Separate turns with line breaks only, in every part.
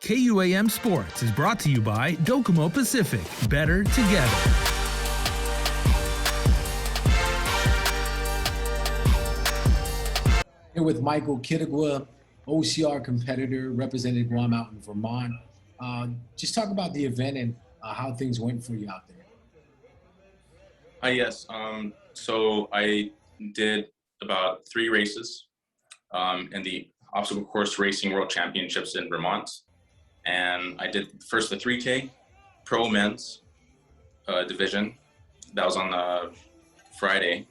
KUAM Sports is brought to you by Docomo Pacific. Better together.
Here with Michael Quitugua, OCR competitor, represented Guam out in Vermont. Just talk about the event and how things went for you out there.
Yes. So I did about 3 races in the obstacle course racing world championships in Vermont. And I did first the 3K pro men's division. That was on the Friday.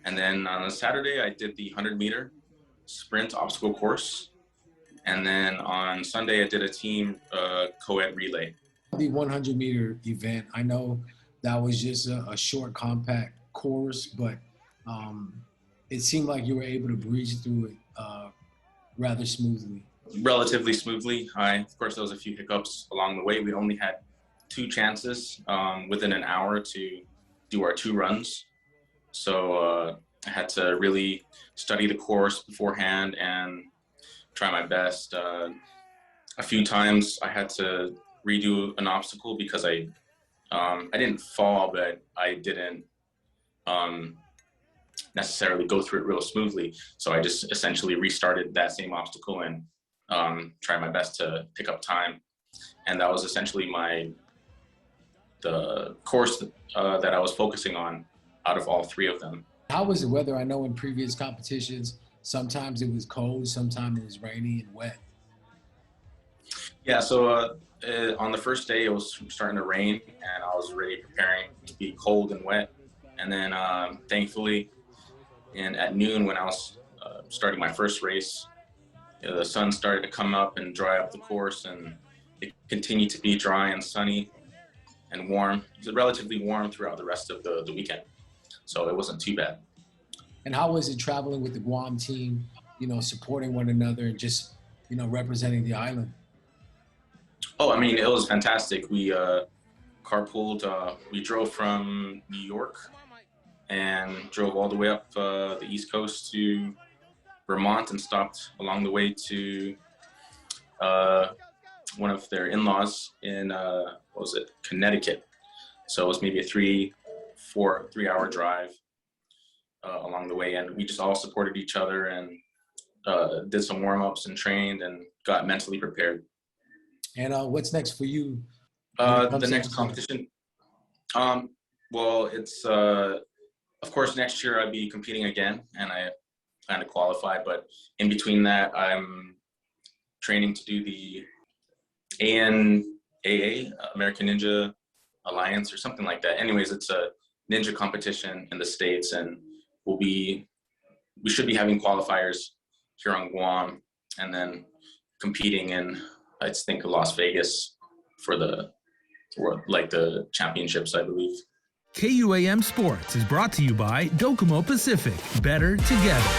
And then on a Saturday, I did the 100-meter sprint obstacle course. And then on Sunday, I did a team co-ed relay.
The 100-meter event, I know that was just a short, compact course, but it seemed like you were able to breeze through it rather smoothly.
Relatively smoothly. Of course, there was a few hiccups along the way. We only had 2 chances within an hour to do our 2 runs. So I had to really study the course beforehand and try my best. A few times I had to redo an obstacle because I didn't fall, but I didn't necessarily go through it real smoothly. So I just essentially restarted that same obstacle and tried my best to pick up time. And that was essentially the course that I was focusing on out of all 3 of them.
How was the weather? I know in previous competitions, sometimes it was cold, sometimes it was rainy and wet.
Yeah, so on the first day, it was starting to rain, and I was already preparing to be cold and wet. And then thankfully, at noon when I was starting my first race, the sun started to come up and dry up the course, and it continued to be dry and sunny and warm. It was relatively warm throughout the rest of the weekend, so it wasn't too bad.
And how was it traveling with the Guam team, supporting one another and just, representing the island?
Oh, I mean, it was fantastic. We carpooled. We drove from New York and drove all the way up the East Coast to Vermont and stopped along the way to one of their in-laws in, Connecticut. So it was maybe a 3-hour drive along the way. And we just all supported each other and did some warm-ups and trained and got mentally prepared.
And what's next for you?
The next competition? Well, it's, of course, next year I'll be competing again, and I plan to qualify. But in between that, I'm training to do the ANAA, American Ninja Alliance, or something like that. Anyways, it's a ninja competition in the States, and we should be having qualifiers here on Guam, and then competing in, I think, Las Vegas for the championships, I believe.
KUAM Sports is brought to you by Docomo Pacific. Better together.